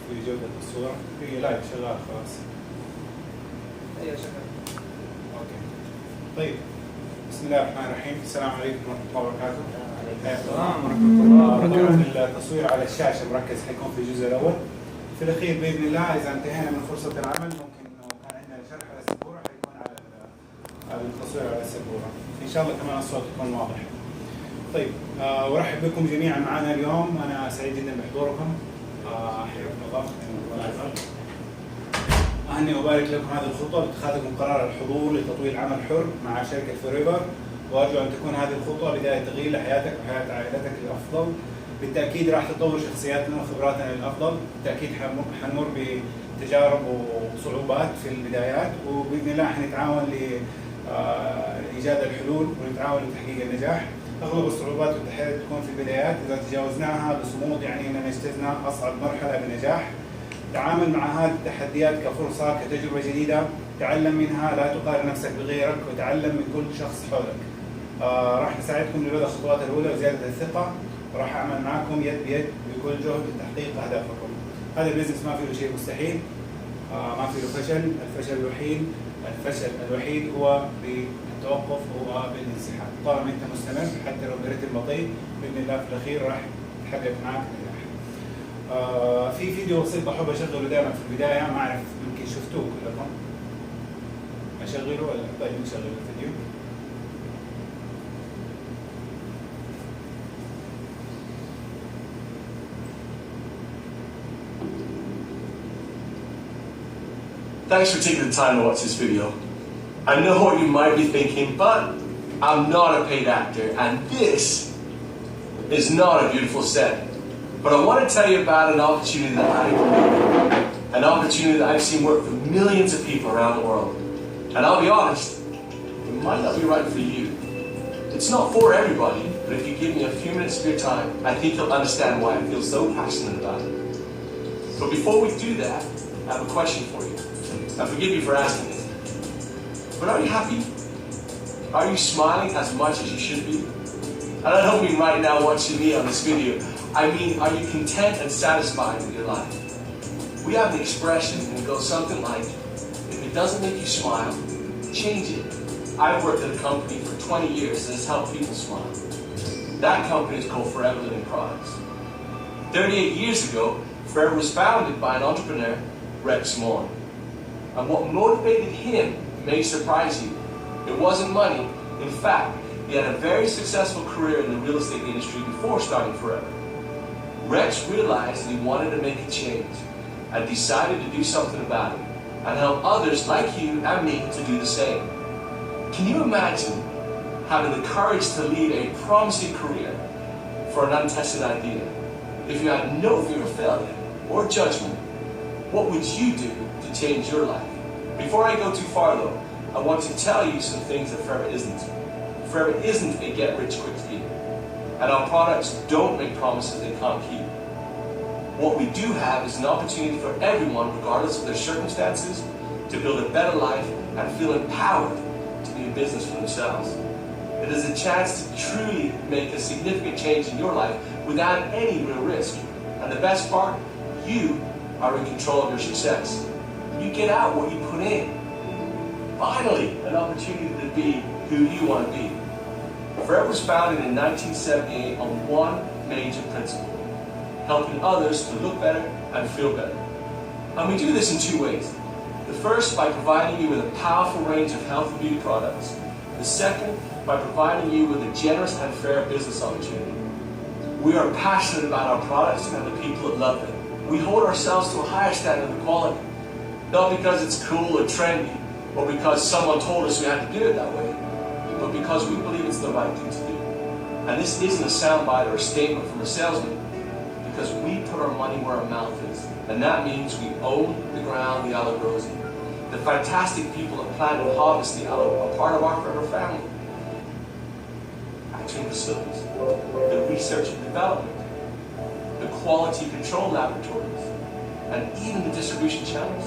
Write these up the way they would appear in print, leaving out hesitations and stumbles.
في جودة الصورة. في لايف شغال خلاص. ايوه شغال. اوكي. طيب بسم الله الرحمن الرحيم. السلام عليكم ورحمة الله وبركاته. السلام ورحمة الله طبعا التصوير على الشاشة مركز حيكون في الجزء الأول. في الأخير بإذن الله إذا انتهينا من فرصة العمل ممكن إنه كان عندنا شرح على السبورة حيكون على التصوير على السبورة. إن شاء الله كمان الصوت يكون واضح. طيب ورحب بكم جميعا معنا اليوم. أنا سعيد جدا بحضوركم. حياكم الله. أهني وأبارك لكم هذه الخطوة باتخاذكم قرار الحضور لتطوير عمل حر مع شركة فوريفر، وأرجو أن تكون هذه الخطوة بداية تغيير لحياتك وحياة عائلتك للأفضل. بالتأكيد راح تطور شخصياتنا وخبراتنا للأفضل. بالتأكيد حنمر بتجارب وصعوبات في البدايات، وبإذن الله حنتعاون لإيجاد الحلول ونتعاون لتحقيق النجاح. أغلب الصعوبات والتحديات تكون في البدايات، إذا تجاوزناها بصمود يعني أننا اجتزنا أصعب مرحلة بنجاح. تعامل مع هذه التحديات كفرصة، كتجربة جديدة، تعلم منها، لا تقارن نفسك بغيرك، وتعلم من كل شخص حولك. راح نساعدكم لبدء الخطوات الأولى وزيادة الثقة، وراح أعمل معكم يد بيد بكل جهد لتحقيق أهدافكم. هذا البزنس ما فيه شيء مستحيل، ما فيه فشل. الفشل الوحيد هو بالتوقف، هو بالانسحاب. طالما أنت مستمر حتى لو برتم بطيء بإذن الله في الأخير راح تحقق معك نجاح. في فيديو بسيط بحب اشغله دائما في البدايه، ما اعرف يمكن شفتوه كلكم. اشغله ولا طيب نشغل الفيديو. Thanks for taking the time to watch this video. I know what you might be thinking, but I'm not a paid actor, and this is not a beautiful set. But I want to tell you about an opportunity that I believe in, an opportunity that I've seen work for millions of people around the world. And I'll be honest, it might not be right for you. It's not for everybody, but if you give me a few minutes of your time, I think you'll understand why I feel so passionate about it. But before we do that, I have a question for you. And forgive me for asking it. But are you happy? Are you smiling as much as you should be? And I don't mean right now watching me on this video. I mean, are you content and satisfied with your life? We have an expression and it goes something like, if it doesn't make you smile, change it. I've worked at a company for 20 years that has helped people smile. That company is called Foreve Living Products. 38 years ago, Foreve was founded by an entrepreneur, Rex Moore. And what motivated him may surprise you. It wasn't money. In fact, he had a very successful career in the real estate industry before starting Foreve. Rex realized that he wanted to make a change and decided to do something about it and help others like you and me to do the same. Can you imagine having the courage to lead a promising career for an untested idea? If you had no fear of failure or judgment, what would you do to change your life? Before I go too far though, I want to tell you some things that Foreve isn't. Foreve isn't a get-rich-quick scheme. And our products don't make promises they can't keep. What we do have is an opportunity for everyone, regardless of their circumstances, to build a better life and feel empowered to be in business for themselves. It is a chance to truly make a significant change in your life without any real risk. And the best part, you are in control of your success. You get out what you put in. Finally, an opportunity to be who you want to be. Foreve was founded in 1978 on one major principle, helping others to look better and feel better. And we do this in two ways. The first, by providing you with a powerful range of health and beauty products. The second, by providing you with a generous and fair business opportunity. We are passionate about our products and the people that love them. We hold ourselves to a higher standard of quality, not because it's cool or trendy, or because someone told us we had to do it that way, but because we believe it's the right thing to do. And this isn't a soundbite or a statement from a salesman, because we put our money where our mouth is. And that means we own the ground the aloe grows in. The fantastic people that plant and harvest the aloe are part of our Foreve family. Manufacturing facilities, the research and development, the quality control laboratories, and even the distribution channels.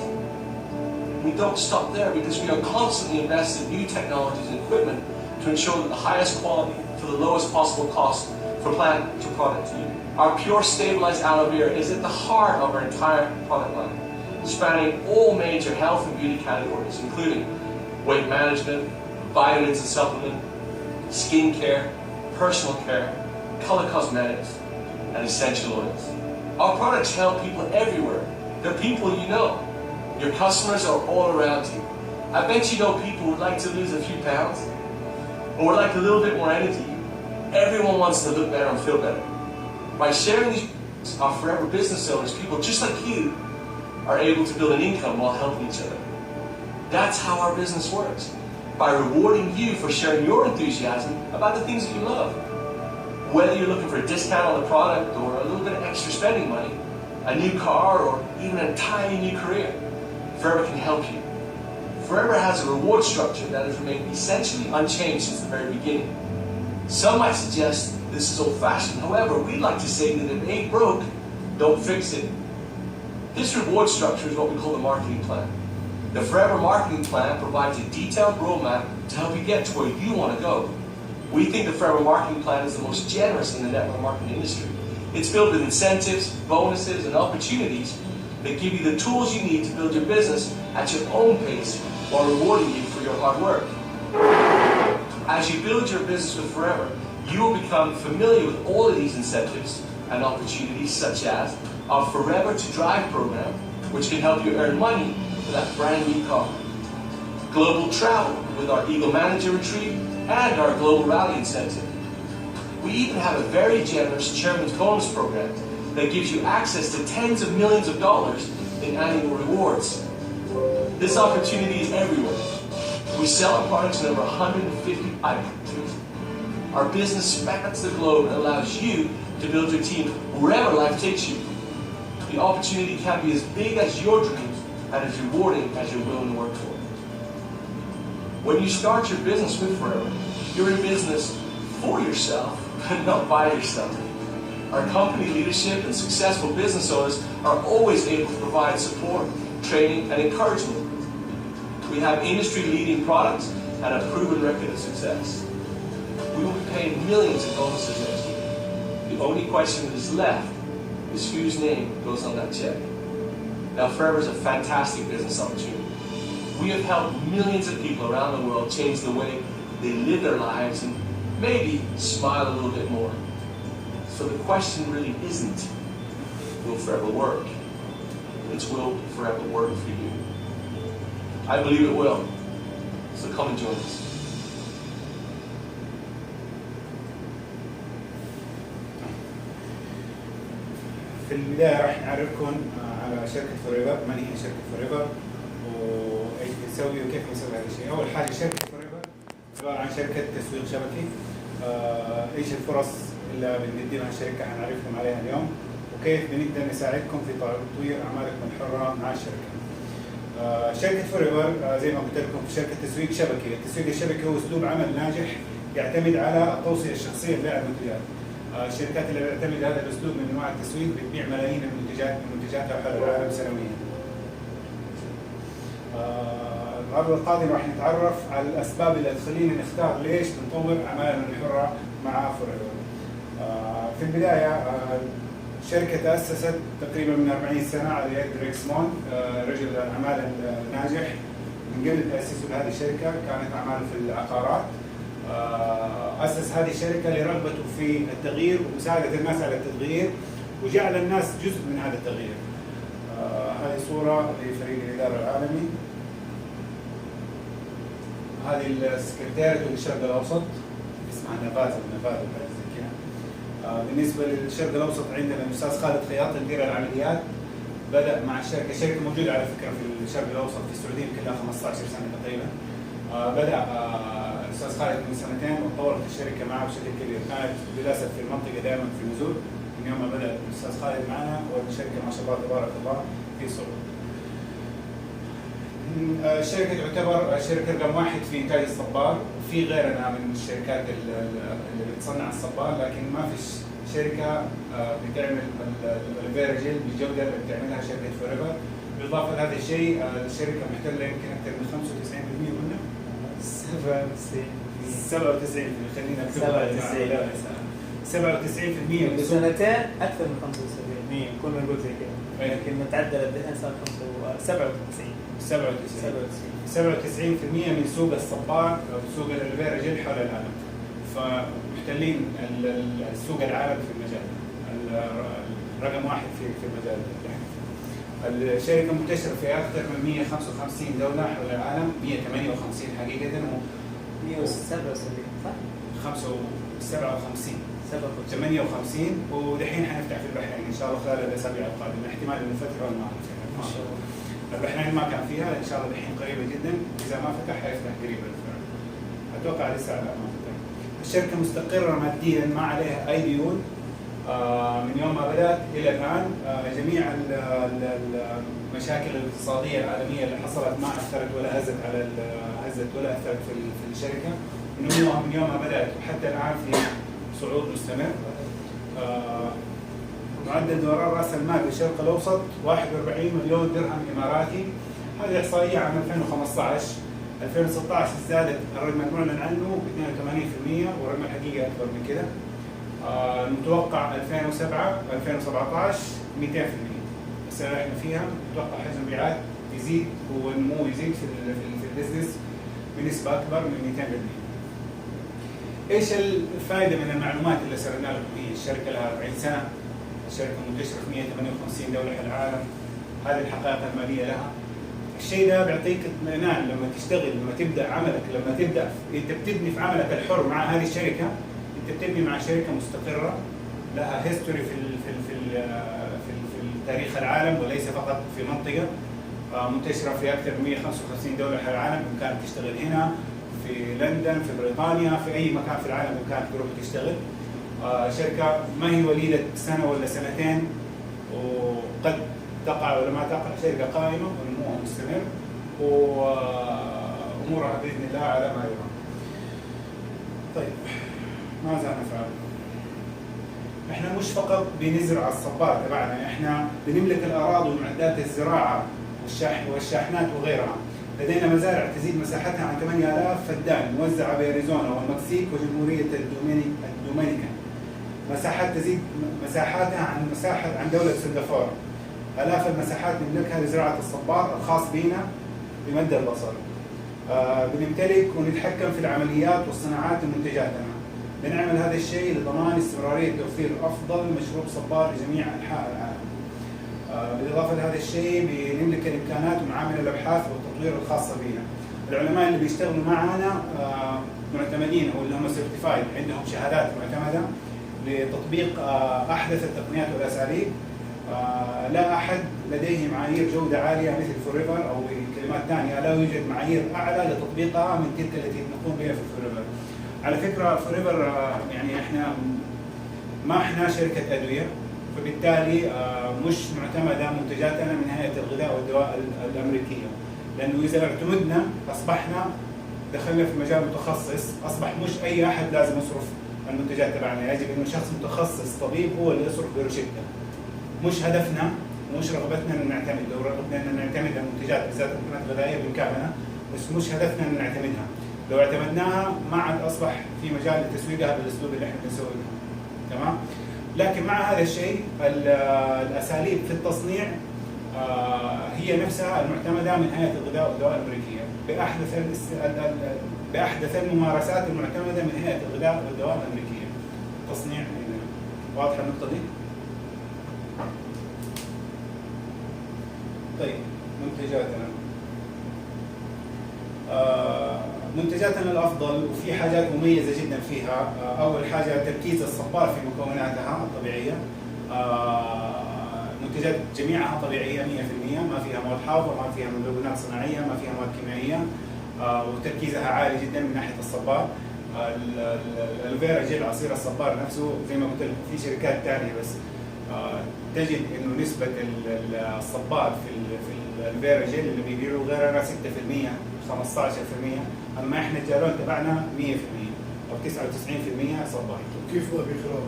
We don't stop there because we are constantly investing in new technologies and equipment to ensure that the highest quality for the lowest possible cost from plant to product to you. Our pure stabilized aloe vera is at the heart of our entire product line, spanning all major health and beauty categories, including weight management, vitamins and supplement, skin care, personal care, color cosmetics, and essential oils. Our products help people everywhere. They're people you know. Your customers are all around you. I bet you know people would like to lose a few pounds, or would like a little bit more energy. Everyone wants to look better and feel better. By sharing these, our Foreve business owners, people just like you, are able to build an income while helping each other. That's how our business works. By rewarding you for sharing your enthusiasm about the things that you love. Whether you're looking for a discount on the product or a little bit of extra spending money, a new car, or even an entirely new career, Foreve can help you. Foreve has a reward structure that has remained essentially unchanged since the very beginning. Some might suggest this is old-fashioned. However, we'd like to say that if it ain't broke, don't fix it. This reward structure is what we call the marketing plan. The Foreve marketing plan provides a detailed roadmap to help you get to where you want to go. We think the Foreve marketing plan is the most generous in the network marketing industry. It's filled with incentives, bonuses, and opportunities that give you the tools you need to build your business at your own pace while rewarding you for your hard work. As you build your business with Foreve, you will become familiar with all of these incentives and opportunities, such as our Foreve to Drive program, which can help you earn money for that brand new car. Global travel with our Eagle Manager Retreat and our Global Rally incentive. We even have a very generous Chairman's Bonus program that gives you access to tens of millions of dollars in annual rewards. This opportunity is everywhere. We sell our products in over 155 countries. Our business spans the globe and allows you to build your team wherever life takes you. The opportunity can be as big as your dreams and as rewarding as you're willing to work for. When you start your business with Foreve, you're in business for yourself, but not by yourself. Our company leadership and successful business owners are always able to provide support, training, and encouragement. We have industry-leading products and a proven record of success. We will be paying millions in bonuses next year. The only question that is left is whose name goes on that check. Now, Foreve is a fantastic business opportunity. We have helped millions of people around the world change the way they live their lives and maybe smile a little bit more. So the question really isn't, will Foreve work? It's, will Foreve work for you? I believe it will. So come and join us. في البداية راح نعرفكم على شركة فوريفر، من هي شركة فوريفر وإيش بتسوي وكيف بنسوي هذا الشيء. أول حاجة شركة فوريفر عبارة عن شركة تسويق شبكي. إيش الفرص اللي بنقدمها الشركة حنعرفكم عليها اليوم، وكيف بنقدر نساعدكم في تطوير أعمالكم الحرة مع الشركة. شركة فوريفر زي ما قلت لكم شركة تسويق شبكي. التسويق الشبكي هو أسلوب عمل ناجح يعتمد على التوصية الشخصية لبيع المنتجات. الشركات اللي بتعتمد هذا الأسلوب من أنواع التسويق بتبيع ملايين منتجاتها حول العالم سنويا. المرة القادمة راح نتعرف على الأسباب اللي تخلينا نختار ليش نطور أعمالنا الحرة مع فوريفر. في البداية الشركة تأسست تقريبا من 40 سنة على يد ريكسمون، رجل الأعمال الناجح. من قبل تأسيسه لهذه الشركة كانت أعماله في العقارات. أسس هذه الشركة لرغبته في التغيير ومساعدة الناس على التغيير وجعل الناس جزء من هذا التغيير. هذه صورة لفريق الإدارة العالمي. هذه السكرتيرة للشرق الأوسط اسمها نفاذ بالنسبة للشرق الأوسط عندنا الأستاذ خالد خياط مدير العمليات. بدأ مع الشركة موجودة على فكرة في الشرق الأوسط في السعودية يمكن لها 15 سنة تقريبا. بدأ الأستاذ خالد من سنتين وطورت الشركة معه بشكل كبير. كانت للأسف في المنطقة دائما في نزول. من يوم ما بدأ الأستاذ خالد معنا والشركة ما شاء الله تبارك الله في صعود. الشركة تعتبر شركة رقم واحد في إنتاج الصبار، وفي غيرنا من الشركات اللي بتصنع الصبار، لكن ما في شركة بتعمل الألوفيرا جيل بالجودة اللي بتعملها شركة فوريفر. بالإضافة لهذا الشيء الشركة محتلة يمكن أكثر من 95% منه. 97 خلينا 97 97% من سوق بسنتين اكثر من 75 كنا نقول زي كذا، لكن تعدلت الحين صار 97 من سوق الصبار او سوق الالفيرا جل حول العالم، فمحتلين السوق العالمي في المجال، رقم واحد في المجال. الشركه منتشره في اكثر من 155 دوله حول العالم، 158 حقيقه 177 صح؟ 57 58 ودحين حنفتح في البحرين ان شاء الله خلال الاسابيع القادمه، احتمال انه فتح ولا ما فتح ان شاء الله. البحرين ما كان فيها، ان شاء الله الحين قريبه جدا، اذا ما فتح حيفتح قريبا، اتوقع لسه ما فتح. الشركه مستقره ماديا، ما عليها اي ديون من يوم ما بدات الى الان. جميع المشاكل الاقتصاديه العالميه اللي حصلت ما اثرت ولا هزت ولا اثرت في الشركه من يوم ما بدات وحتى الان في صعود مستمر. معدل دوران راس المال بالشرق الاوسط 41 مليون درهم اماراتي، هذه احصائيه عام 2015. 2016 زادت الرقم المعلن عنه ب 82% والرقم الحقيقي اكبر من كده. المتوقع 2007 2017 200%. السنه اللي احنا فيها متوقع حجم المبيعات يزيد والنمو يزيد في البزنس بنسبه اكبر من 200%. ايش الفائده من المعلومات اللي سردنا لكم؟ هي الشركه لها 40 سنه، الشركه منتشره في 158 دوله في العالم، هذه الحقائق الماليه لها. الشيء ده بيعطيك اطمئنان لما تشتغل، لما تبدا عملك، لما تبدا انت بتبني في عملك الحر مع هذه الشركه، انت بتبني مع شركه مستقره لها هيستوري في تاريخ العالم وليس فقط في منطقه، منتشره في اكثر من 155 دوله في العالم. بامكانك تشتغل هنا في لندن، في بريطانيا، في اي مكان في العالم بامكانك تروح تشتغل. شركه ما هي وليده سنه ولا سنتين وقد تقع ولا ما تقع، شركه قائمه ونموها مستمر وامورها باذن الله على ما يرام. طيب ماذا نفعل؟ احنا مش فقط بنزرع الصبار تبعنا، احنا بنملك الاراضي ومعدات الزراعه والشاحنات وغيرها. لدينا مزارع تزيد مساحتها عن 8000 فدان موزعه باريزونا والمكسيك وجمهوريه الدومينيكان. مساحات تزيد مساحاتها عن دوله سنغافوره. آلاف المساحات نملكها لزراعه الصبار الخاص بنا بمد البصر. بنمتلك ونتحكم في العمليات والصناعات المنتجاتنا. بنعمل هذا الشيء لضمان استمراريه توفير افضل مشروب صبار لجميع انحاء العالم. بالاضافه لهذا الشيء بنملك الامكانات ومعامل الابحاث والتطوير الخاصه بنا. العلماء اللي بيشتغلوا معنا معتمدين او اللي هم سيرتيفايد، عندهم شهادات معتمده لتطبيق احدث التقنيات والاساليب. لا احد لديه معايير جوده عاليه مثل فوريفر، او بكلمات ثانيه لا يوجد معايير اعلى لتطبيقها من تلك التي نقوم بها في فوريفر. على فكره فوريفر يعني احنا ما احنا شركه ادويه، فبالتالي مش معتمده منتجاتنا من هيئه الغذاء والدواء الامريكيه، لانه اذا اعتمدنا اصبحنا دخلنا في مجال متخصص، اصبح مش اي احد لازم يصرف المنتجات تبعنا، يجب انه شخص متخصص طبيب هو اللي يصرف بروشته. مش هدفنا ومش رغبتنا ان نعتمد، لو رغبتنا ان نعتمد المنتجات بالذات المنتجات الغذائيه بامكاننا، بس مش هدفنا ان نعتمدها. لو اعتمدناها ما عاد اصبح في مجال لتسويقها بالاسلوب اللي احنا بنسويها. تمام؟ لكن مع هذا الشيء الاساليب في التصنيع هي نفسها المعتمده من هيئه الغذاء والدواء الامريكيه باحدث الممارسات المعتمده من هيئه الغذاء والدواء الامريكيه. تصنيع واضحه النقطه دي؟ طيب منتجاتنا الافضل وفي حاجات مميزه جدا فيها. اول حاجه تركيز الصبار في مكوناتها الطبيعيه. منتجات جميعها طبيعيه 100%، ما فيها مواد حافظه، ما فيها ملونات صناعيه، ما فيها مواد كيميائيه، وتركيزها عالي جدا من ناحيه الصبار. الالوفيرا جيل عصير الصبار نفسه زي ما قلت لكم في شركات ثانيه بس تجد انه نسبه الصبار في الالوفيرا جيل اللي بيبيعوا غيرنا 6% 15%، اما احنا الجالون تبعنا 100% او 99% صبار. كيف هو بإخراج؟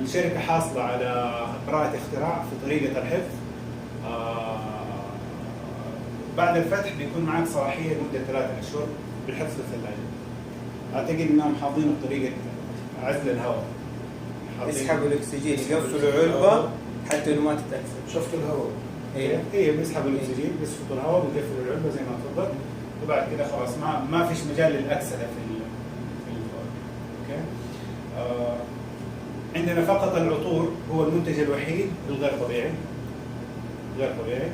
الشركه حاصله على براءه اختراع في طريقه الحفظ. بعد الفتح بيكون معك صلاحيه لمده 3 أشهر بالحفظ في الثلاجه. اعتقد انهم حافظين بطريقه عزل الهواء، يسحبوا الاكسجين يقفلوا علبه حتى انه ما تتاكسد. شفت الهواء هي بيسحبوا الاكسجين بيسحبوا الهواء وبيقفلوا العلبه زي ما تفضل، وبعد كده خلاص ما فيش مجال للاكسده في اوكي. عندنا فقط العطور هو المنتج الوحيد الغير طبيعي، غير طبيعي،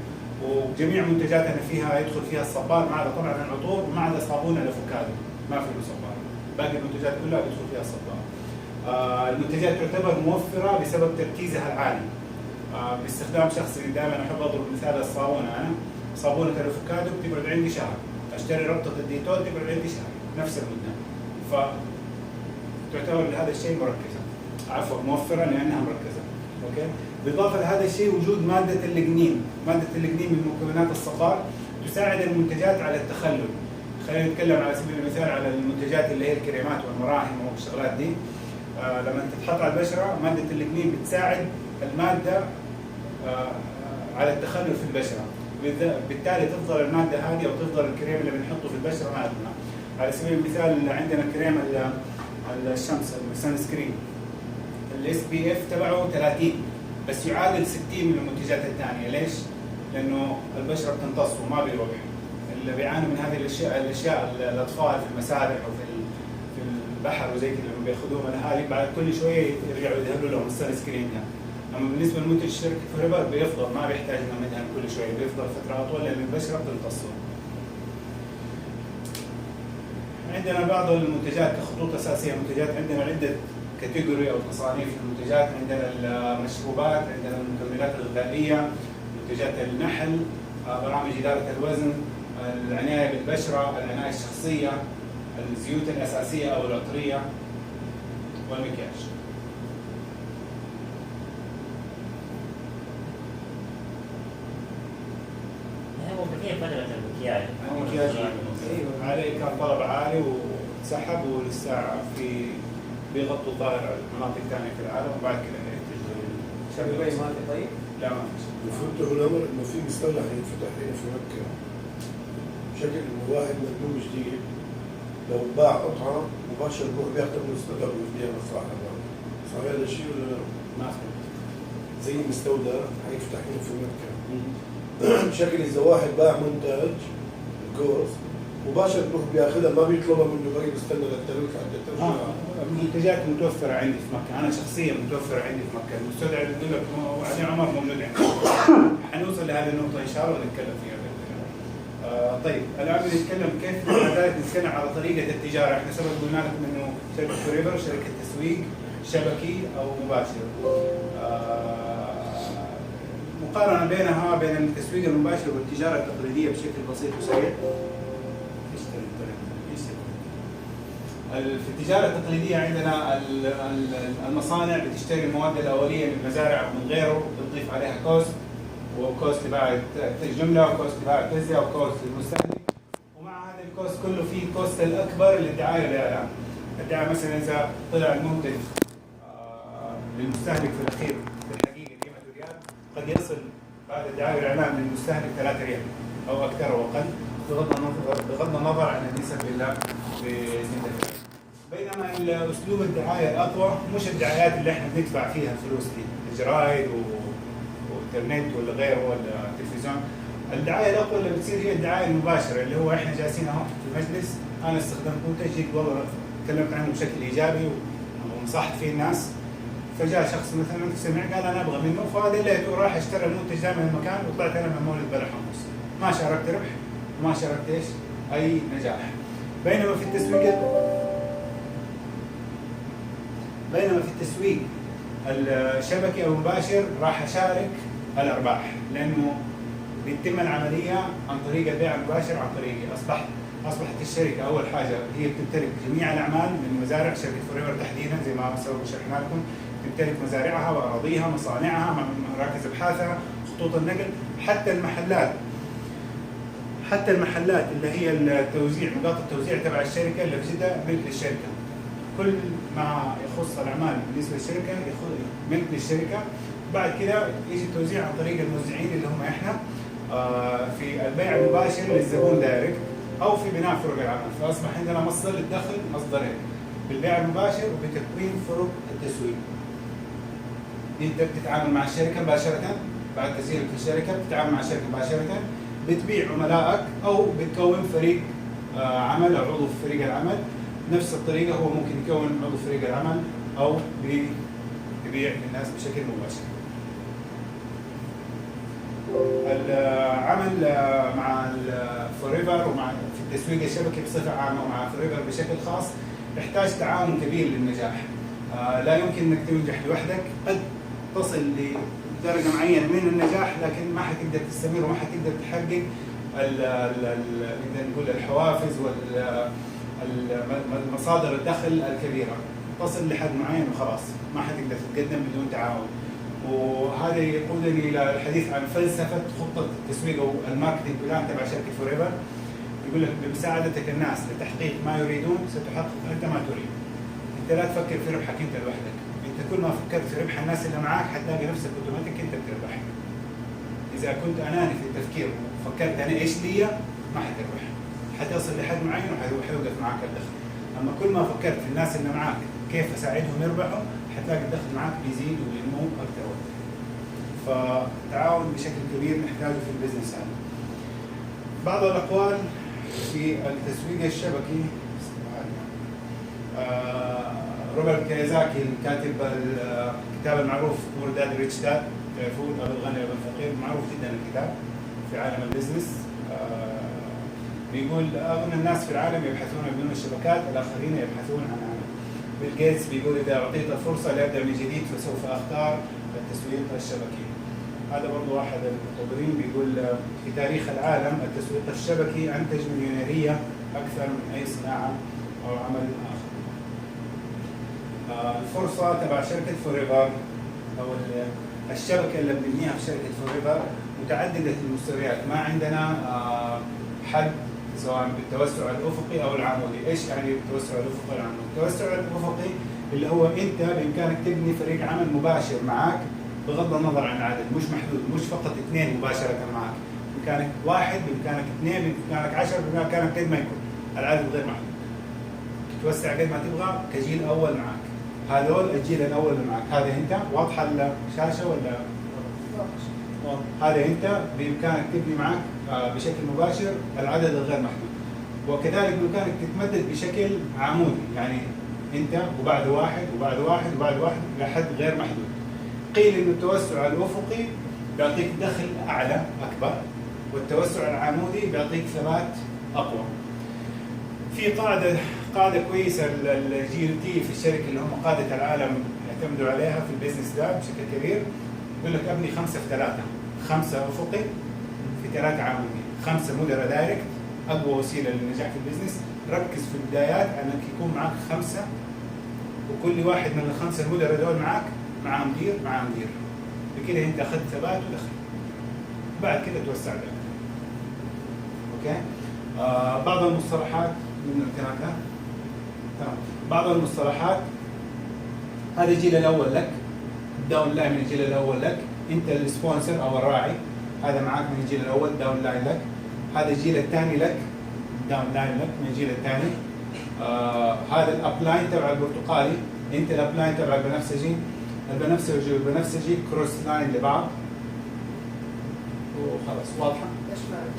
وجميع منتجاتنا فيها يدخل فيها الصبار ما عدا طبعا العطور وما عدا صابون الافوكادو ما فيه صبار، باقي المنتجات كلها بيدخل فيها الصبار. المنتجات تعتبر موفره بسبب تركيزها العالي. باستخدام شخصي دائما احب اضرب مثال الصابونه، انا صابونه الافوكادو بتقعد عندي شهر، اشتري ربطه الديتول تقعد عندي شهر نفس المده، فتعتبر هذا الشيء مركزه، عفوا موفره لانها مركزه. اوكي. بالاضافه لهذا الشيء وجود ماده الليجنين، ماده الليجنين من مكونات الصبار تساعد المنتجات على التخلل. خلينا نتكلم على سبيل المثال على المنتجات اللي هي الكريمات والمراهم والشغلات دي. لما تتحط على البشره ماده الليجنين بتساعد الماده على التخلل في البشره، بالتالي تفضل الماده هذه او تفضل الكريم اللي بنحطه في البشره ما أدنى. على سبيل المثال عندنا كريم الشمس السان سكرين الاس بي اف تبعه 30 بس يعادل 60 من المنتجات الثانيه. ليش؟ لانه البشره بتمتص وما بيروح. اللي بيعانوا من هذه الاشياء الاطفال في المسابح وفي البحر وزي كذا لما بياخذوهم الاهالي بعد كل شويه يرجعوا يذهبوا لهم السان سكرين ده. اما بالنسبه لمنتج شركه فوريفر بيفضل ما بيحتاج انه ندهن كل شويه، بيفضل فتره اطول لان البشره بتمتصه. عندنا بعض المنتجات كخطوط اساسيه، منتجات عندنا عده كاتيجوري او تصانيف المنتجات. عندنا المشروبات، عندنا المكملات الغذائيه، منتجات النحل، برامج اداره الوزن، العنايه بالبشره، العنايه الشخصيه، الزيوت الاساسيه او العطريه، والمكياج. كيف فترة المكياج؟ المكياج عليه كان طلب عالي وسحب، ولسه بيغطوا ظاهر المناطق الثانيه في العالم، وبعد كده يتجهوا شبكه ما في. طيب لا ما فيش. وفهمته الامر انه في مصطلح ينفتح هنا في مكه بشكل انه واحد مجنون جديد لو باع قطعه مباشر بروح بياخذ من المستودع ويوديها مصلحه. صار هذا الشيء ولا لا؟ ما فهمت. زي مستودع حيفتح هنا في مكه بشكل اذا واحد باع منتج الكوز مباشر بروح بياخذها ما بيطلبها منه بقى بيستنى للتاريخ حتى ترجع. المنتجات متوفره عندي في مكه، انا شخصيا متوفره عندي في مكه، المستودع اللي بقول لك علي عمر موجود عندي. حنوصل لهذه النقطه ان شاء الله ونتكلم فيها. طيب الان بنتكلم كيف نتكلم على طريقه التجاره. احنا سبق قلنا لكم انه شركه فوريفر شركه تسويق شبكي او مباشر. مقارنه بينها بين التسويق المباشر والتجاره التقليديه بشكل بسيط وسريع. في التجاره التقليديه عندنا المصانع بتشتري المواد الاوليه من مزارع او من غيره، بتضيف عليها كوست، وكوست تباع الجمله، وكوست تباع التجزئه، وكوست للمستهلك. ومع هذا الكوست كله في كوست الاكبر للدعايه والاعلان. الدعايه مثلا اذا طلع المنتج للمستهلك في الاخير في الحقيقه قيمته ريال، قد يصل بعد الدعايه والاعلان للمستهلك 3 ريال او اكثر او اقل، بغض النظر عن النسب اللي بنتفق. بينما اسلوب الدعايه الاقوى مش الدعايات اللي احنا بندفع فيها الفلوس دي، الجرايد والانترنت ولا غيره ولا التلفزيون. الدعايه الاقوى اللي بتصير هي الدعايه المباشره، اللي هو احنا جالسين اهو في المجلس، انا استخدمت منتج جيت والله تكلمت عنه بشكل ايجابي ونصحت فيه الناس، فجاء شخص مثلا سمع قال انا ابغى منه، فهذا اللي راح اشترى المنتج ده من المكان وطلعت انا من مولد بلا حمص، ما شاركت ربح وما شاركت ايش؟ اي نجاح. بينما في التسويق الشبكي او المباشر راح اشارك الارباح، لانه بيتم العمليه عن طريق البيع المباشر، عن طريقي. اصبحت الشركه اول حاجه هي بتمتلك جميع الاعمال من مزارع شركه فوريفر تحديدا زي ما شرحنا لكم، تمتلك مزارعها واراضيها، مصانعها، مراكز ابحاثها، خطوط النقل، حتى المحلات اللي هي التوزيع، نقاط التوزيع تبع الشركه اللي في جده ملك للشركه. كل ما يخص الاعمال بالنسبه للشركه ياخذ ملك للشركه. بعد كده يجي التوزيع عن طريق الموزعين اللي هم احنا في البيع المباشر للزبون دايركت او في بناء فرق العمل. فاصبح عندنا مصدر للدخل مصدرين، بالبيع المباشر وبتكوين فرق التسويق. انت بتتعامل مع الشركه مباشره بعد تسجيلك في الشركه، بتتعامل مع الشركه مباشره، بتبيع عملائك او بتكون فريق عمل او عضو في فريق العمل. بنفس الطريقه هو ممكن يكون عضو فريق العمل او بيبيع للناس بشكل مباشر. العمل مع فوريفر ومع في التسويق الشبكي بصفه عامه ومع فوريفر بشكل خاص يحتاج تعاون كبير للنجاح. لا يمكن انك تنجح لوحدك، قد تصل لدرجه معينه من النجاح لكن ما حتقدر تستمر وما حتقدر تحقق نقدر نقول الحوافز والمصادر الدخل الكبيره. تصل لحد معين وخلاص ما حتقدر تتقدم بدون تعاون. وهذا يقودني الى الحديث عن فلسفه خطه التسويق او الماركتنج بلان تبع شركه فوريفر. يقول لك بمساعدتك الناس لتحقيق ما يريدون ستحقق انت ما تريد. انت لا تفكر في ربحك انت لوحدك، انت كل ما فكرت في ربح الناس اللي معاك حتلاقي نفسك اوتوماتيك انت بتربح. اذا كنت اناني في التفكير وفكرت انا ايش ليا ما حتربح، حتصل لحد معين وحيوقف معاك الدخل. اما كل ما فكرت في الناس اللي معاك كيف اساعدهم يربحوا حتلاقي الدخل معاك بيزيد وينمو اكثر واكثر. فالتعاون بشكل كبير نحتاجه في البزنس هذا. بعض الاقوال في التسويق الشبكي، روبرت كيزاكي الكاتب الكتاب المعروف بور داد ريتش داد، تعرفون ابو الغني وابو الفقير، معروف جدا الكتاب في عالم البزنس. بيقول اغنى الناس في العالم يبحثون بدون الشبكات، الاخرين يبحثون عن عمل. بيل جيتس بيقول اذا اعطيت الفرصه لابدا من جديد فسوف اختار التسويق الشبكي. هذا برضه واحد المطورين بيقول في تاريخ العالم التسويق الشبكي انتج مليونيريه اكثر من اي صناعه او عمل اخر. الفرصه تبع شركه فوريفر او الشبكه اللي بنبنيها في شركه فوريفر متعدده المستويات، ما عندنا حد سواء بالتوسع الافقي او العمودي. ايش يعني التوسع الافقي والعمودي؟ التوسع الافقي اللي هو انت بامكانك تبني فريق عمل مباشر معك بغض النظر عن العدد، مش محدود، مش فقط اثنين مباشره معك، بامكانك واحد، بامكانك اثنين، بامكانك 10، بامكانك قد ما يكون، العدد غير محدود. تتوسع قد ما تبغى كجيل اول معك. هذول الجيل الاول اللي معك، هذا انت واضحه الشاشه ولا؟ هذا انت بامكانك تبني معك بشكل مباشر العدد الغير محدود. وكذلك بامكانك تتمدد بشكل عمودي، يعني انت وبعد واحد وبعد واحد وبعد واحد لحد غير محدود. قيل انه التوسع الافقي بيعطيك دخل اعلى اكبر، والتوسع العمودي بيعطيك ثبات اقوى. في قاعده كويسه الجي ال تي في الشركه اللي هم قاده العالم يعتمدوا عليها في البيزنس ده بشكل كبير. يقول لك ابني 5 في 3، 5 افقي في 3 عمودي، 5 مدراء دايركت اقوى وسيله للنجاح في البيزنس. ركز في البدايات انك يكون معك 5 وكل واحد من ال5 المدراء دول معك مع مدير مع مدير، بكده انت اخذت ثبات ودخل. بعد كده توسع ده. اوكي؟ بعض المصطلحات من الكلام ده. تمام. بعض المصطلحات، هذا الجيل الاول لك، داون لاين من الجيل الاول لك، انت السبونسر او الراعي، هذا معك من الجيل الاول داون لاين لك. هذا الجيل الثاني لك، داون لاين لك من الجيل الثاني. هذا الاب لاين تبع البرتقالي، انت الاب لاين تبع البنفسجي. البنفسجي والبنفسجي كروس لاين لبعض. وخلاص واضحه؟ ايش معنى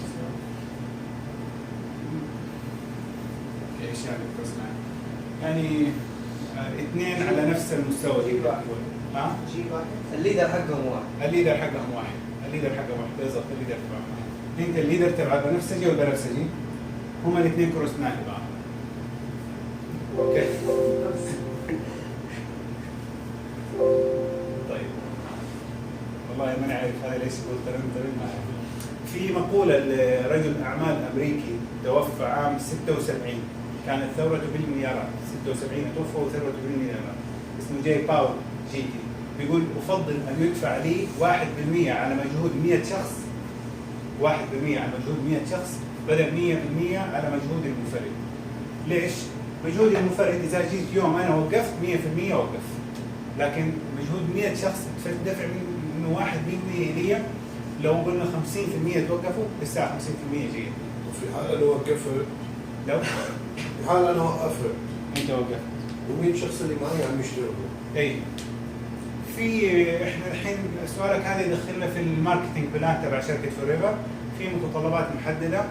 ايش يعني كروس لاين؟ يعني اثنين على نفس المستوى. جيل واحد. ها؟ جيل واحد. الليدر حقهم واحد. الليدر حقهم واحد. الليدر حقهم واحد بالضبط. الليدر تبعهم واحد. انت الليدر تبع البنفسجي والبنفسجي هما الاثنين كروس لاين لبعض. اوكي. طيب والله ماني عارف هذا ليش يقول ترن ما اعرف. في مقوله لرجل اعمال امريكي توفى عام 76، كانت ثورته بالمليارات، 76 توفى وثروته بالمليارات، اسمه جاي باول جي تي. بيقول افضل ان يدفع لي 1% على مجهود 100 شخص، 1% على مجهود 100 شخص بدل 100% على مجهود المنفرد. ليش؟ مجهود المنفرد اذا جيت يوم انا وقفت 100% اوقف، لكن مجهود 100 شخص دفع منه 1% لي، لو قلنا 50% توقفوا لسه 50% جيد. وفي حال انا وقفت، لو في حال انا وقفت انت وقفت ومين الشخص اللي معي عم يشتغل؟ اي احنا الحين سؤالك هذا يدخلنا في الماركتينج بلان تبع شركه فوريفر. في متطلبات محدده.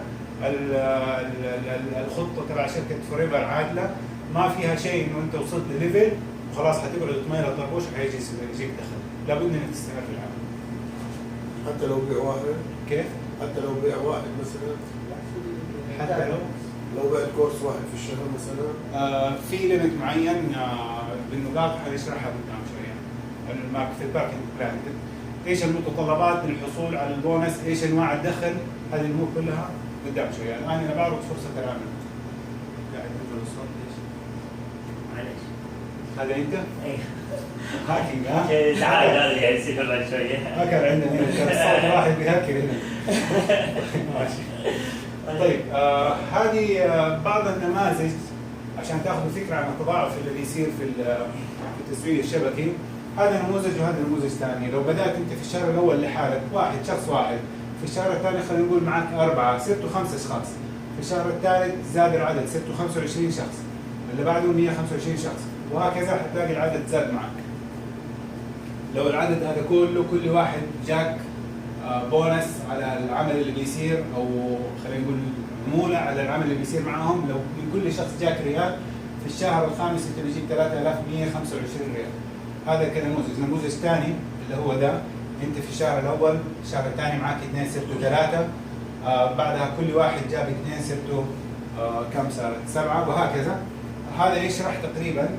الخطه تبع شركه فوريفر عادله، ما فيها شيء انه انت وصلت لليفل وخلاص حتقعد تميل الطربوش وحيجي يجيك دخل. لابد انك تستمر في العمل. حتى لو بيع واحد؟ كيف؟ حتى لو بيع واحد مثلا؟ حتى لو بعت كورس واحد في الشهر مثلا؟ في ليميت معين بالنقاط حنشرحها قدام شويه. في الماركتنج بلان ايش المتطلبات للحصول على البونس، ايش انواع الدخل، هذه الامور كلها قدام شويه. الان انا بعرض فرصه العمل. قاعد تقول الصوت ليش؟ معلش هذا انت؟ ايه هاكينج تعال هذا اللي قاعد يصير بعد شويه. ما كان عندنا هنا صوت واحد بيهكر هنا. ماشي. طيب هذه بعض النماذج عشان تاخذوا فكره عن التضاعف اللي بيصير في التسويق الشبكي. هذا نموذج وهذا نموذج ثاني. لو بدات انت في الشهر الاول لحالك شخص واحد، في الشهر الثاني خلينا نقول معك 4 صرتوا 5 اشخاص، في الشهر الثالث زاد العدد صرتوا 25 شخص، اللي بعده 125 شخص، وهكذا حتلاقي العدد زاد معك. لو العدد هذا كل واحد جاك بونس على العمل اللي بيصير، او خلينا نقول عموله على العمل اللي بيصير معاهم، لو من كل شخص جاك ريال، في الشهر الخامس انت بيجيك 3125 ريال. هذا كنموذج. نموذج ثاني اللي هو ده، انت في الشهر الاول، الشهر الثاني معك 2 صرتوا 3، بعدها كل واحد جاب 2 صرتوا كم صارت 7، وهكذا. هذا يشرح تقريبا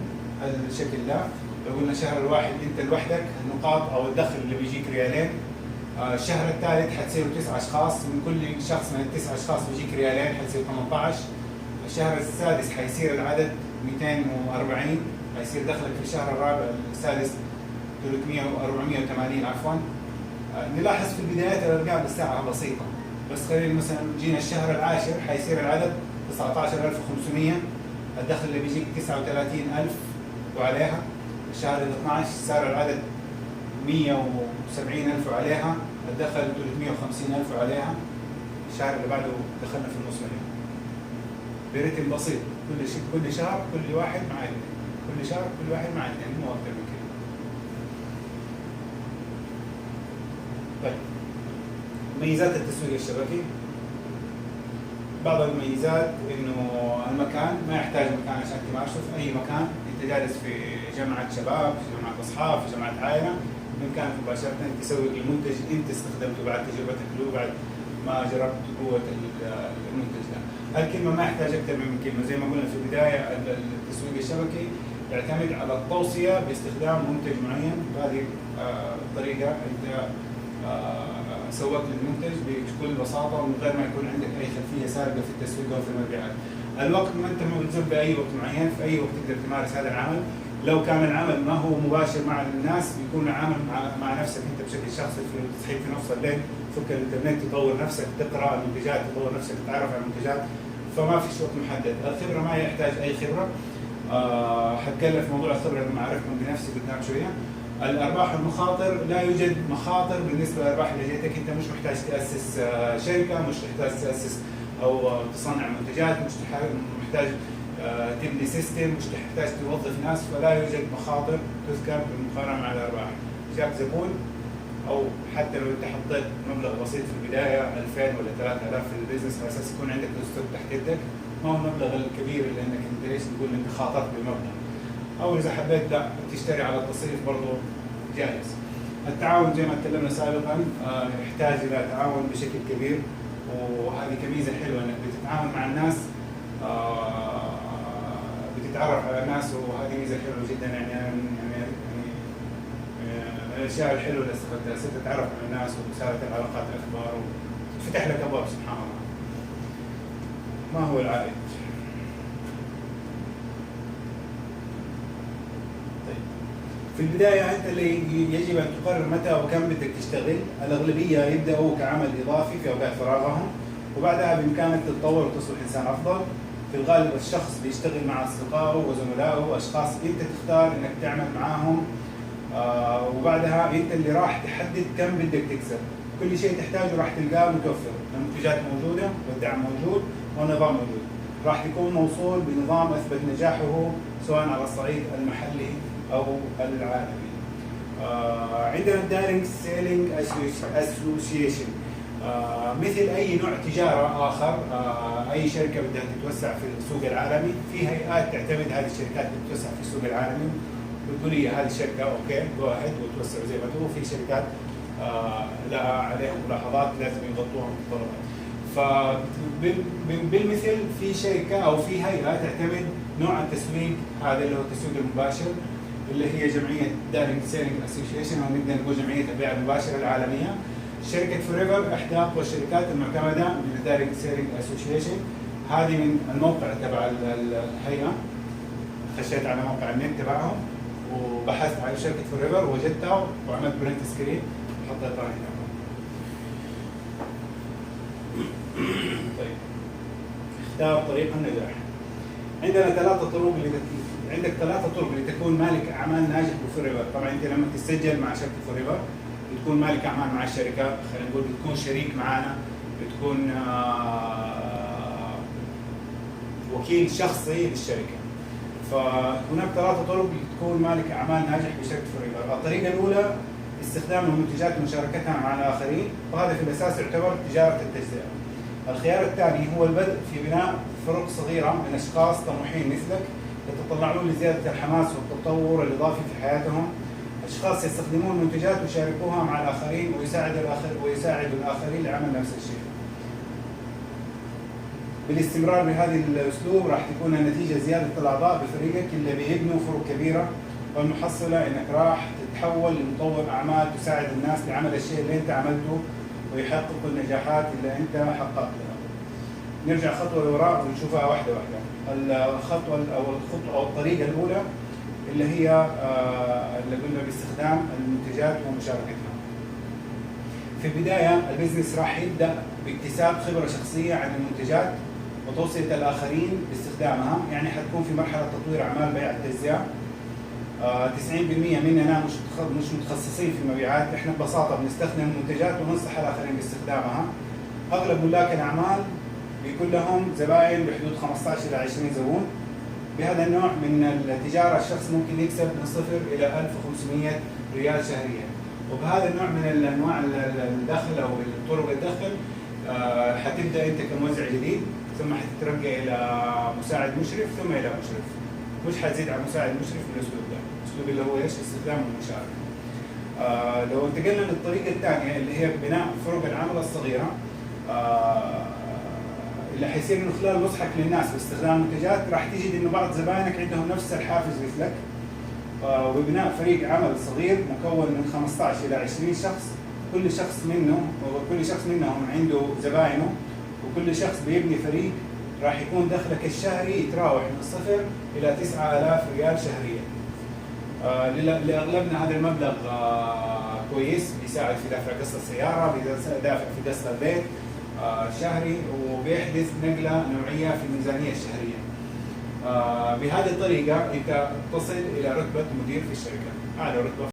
الشكل ده. لو قلنا الشهر الواحد انت لوحدك النقاط او الدخل اللي بيجيك ريالين. الشهر الثالث حتصيروا 9 اشخاص، من كل شخص من ال9 اشخاص بيجيك ريالين، حتصير 18. الشهر السادس حيصير العدد 240، حيصير دخلك في الشهر الرابع السادس 480 عفوا. نلاحظ في البدايات الارقام بالساعه بسيطه، بس خلينا مثلا جينا الشهر العاشر حيصير العدد 19500، الدخل اللي بيجيك 39000 وعليها. الشهر ال 12 صار العدد 170000 وعليها، الدخل 350000 وعليها. الشهر اللي بعده دخلنا في النص مليون برتم بسيط. كل شهر كل واحد مع اثنين، كل شهر كل واحد مع اثنين، مو اكثر من كده. طيب ميزات التسويق الشبكي. بعض الميزات انه المكان ما يحتاج مكان عشان تمارسه في اي مكان. انت جالس في جامعه شباب، في جامعه اصحاب، في جامعه عائله، بامكانك مباشره تسوق المنتج انت استخدمته بعد تجربتك له، بعد ما جربت قوه المنتج ده. الكلمه ما يحتاج اكثر من كلمه. زي ما قلنا في البدايه، التسويق الشبكي يعتمد على التوصيه باستخدام منتج معين. بهذه الطريقه انت سوقت للمنتج بكل بساطه ومن غير ما يكون عندك اي خلفيه سابقه في التسويق او في المبيعات. الوقت ما انت ملزم باي وقت معين، في اي وقت تقدر تمارس هذا العمل. لو كان العمل ما هو مباشر مع الناس، بيكون العمل مع نفسك انت بشكل شخصي، في تصحيح في نص الليل، تفك الانترنت، تطور نفسك، تقرا المنتجات، تطور نفسك، تتعرف على المنتجات. فما فيش وقت محدد. الخبره ما يحتاج اي خبره. حتكلم في موضوع الخبره لما اعرفكم بنفسي قدام شويه. الارباح والمخاطر، لا يوجد مخاطر بالنسبه للارباح اللي جيتك. انت مش محتاج تاسس شركه، مش محتاج تاسس او تصنع منتجات، مش محتاج تبني سيستم، مش تحتاج توظف ناس. فلا يوجد مخاطر تذكر بالمقارنه مع الارباح. جاك زبون، او حتى لو انت حطيت مبلغ بسيط في البدايه 2000 ولا 3000 في البيزنس على اساس يكون عندك ستوك تحت يدك، ما هو المبلغ الكبير اللي انك انت ايش نقول انت خاطرت بالمبلغ. او اذا حبيت لا تشتري على التصريف برضه جاهز. التعاون زي ما تكلمنا سابقا يحتاج الى تعاون بشكل كبير، وهذه كميزه حلوه انك بتتعامل مع الناس، بتتعرف على الناس، وهذه ميزه حلوه جدا. يعني الاشياء الحلوه اللي استفدتها، صرت تتعرف على الناس وصارت العلاقات اكبر وفتح لك ابواب سبحان الله. ما هو العائد؟ في البداية أنت اللي يجب أن تقرر متى وكم بدك تشتغل. الأغلبية يبدأوا كعمل إضافي في أوقات فراغهم، وبعدها بإمكانك تتطور وتصبح إنسان أفضل. في الغالب الشخص بيشتغل مع أصدقائه وزملائه وأشخاص أنت تختار إنك تعمل معاهم، وبعدها أنت اللي راح تحدد كم بدك تكسب. كل شيء تحتاجه راح تلقاه متوفر. المنتجات موجودة والدعم موجود والنظام موجود. راح يكون موصول بنظام اثبت نجاحه سواء على الصعيد المحلي او العالمي. عندنا الدايركت سيلينج اسوشيشن، مثل اي نوع تجاره اخر، اي شركه بدها تتوسع في السوق العالمي، في هيئات تعتمد هذه الشركات تتوسع في السوق العالمي، بتقول هي هذه الشركه اوكي جو اهيد وتوسع زي ما تقول. في شركات لها عليها ملاحظات لازم يغطوها متطلبات. فبالمثل في شركه او في هيئه تعتمد نوع التسويق هذا اللي هو التسويق المباشر، اللي هي جمعيه دايركت سيلينج اسوشيشن، او نقدر نقول جمعيه البيع المباشر العالميه. شركه فوريفر احدى اقوى الشركات المعتمده من الدايركت سيلينج اسوشيشن. هذه من الموقع تبع الهيئه، خشيت على موقع النت تبعهم وبحثت على شركه فوريفر ووجدتها وعملت برنت سكرين وحطيتها هنا. طيب، اختار طريق النجاح. عندك ثلاثة طرق لتكون مالك اعمال ناجح بفوريفر. طبعا انت لما تسجل مع شركه فوريفر بتكون مالك اعمال مع الشركه، خلينا نقول بتكون شريك معنا، بتكون وكيل شخصي للشركه. فهناك ثلاثة طرق لتكون مالك اعمال ناجح بشركه فوريفر. الطريقه الاولى استخدام المنتجات ومشاركتها مع الاخرين، وهذا في الاساس يعتبر تجاره التجزئه. الخيار الثاني هو البدء في بناء فرق صغيره من اشخاص طموحين مثلك يتطلعون لزياده الحماس والتطور الاضافي في حياتهم، اشخاص يستخدمون المنتجات ويشاركوها مع الاخرين ويساعدوا الاخرين لعمل نفس الشيء. بالاستمرار بهذا الاسلوب راح تكون النتيجه زياده الاعضاء بفريقك اللي بيبنوا فرق كبيره، والمحصله انك راح تتحول لمطور اعمال تساعد الناس لعمل الشيء اللي انت عملته ويحققوا النجاحات اللي انت حققتها. نرجع خطوه لوراء ونشوفها واحده واحده. الخطوه او الطريقه الاولى اللي هي اللي قلنا باستخدام المنتجات ومشاركتها. في البدايه البزنس راح يبدا باكتساب خبره شخصيه عن المنتجات وتوصيه الاخرين باستخدامها، يعني حتكون في مرحله تطوير اعمال بيع التجزئه. 90% مننا مش متخصصين في المبيعات، احنا ببساطه بنستخدم المنتجات وننصح الاخرين باستخدامها. اغلب ملاك الاعمال بيكون لهم زباين بحدود 15 الى 20 زبون. بهذا النوع من التجاره الشخص ممكن يكسب من 0 إلى 1500 ريال شهريا. وبهذا النوع من انواع الدخل او طرق الدخل حتبدا انت كموزع جديد، ثم حتترقى الى مساعد مشرف، ثم الى مشرف. مش حتزيد على مساعد مشرف بالاسلوب ده، الاسلوب اللي هو ايش؟ استخدام المشاركه. لو انتقلنا للطريقه الثانيه اللي هي بناء فرق العمل الصغيره، اللي حيصير من خلال نصحك للناس باستخدام المنتجات راح تجد انه بعض زبائنك عندهم نفس الحافز مثلك، وبناء فريق عمل صغير مكون من 15 الى 20 شخص، كل شخص منهم عنده زباينه، وكل شخص بيبني فريق. راح يكون دخلك الشهري يتراوح من 0 إلى 9000 ريال شهريا. لأغلبنا هذا المبلغ كويس، بيساعد في دفع قسط السيارة، بيدافع في قسط البيت شهري، وبيحدث نقلة نوعية في الميزانية الشهرية. بهذه الطريقة أنت تصل إلى رتبة مدير في الشركة، أعلى رتبة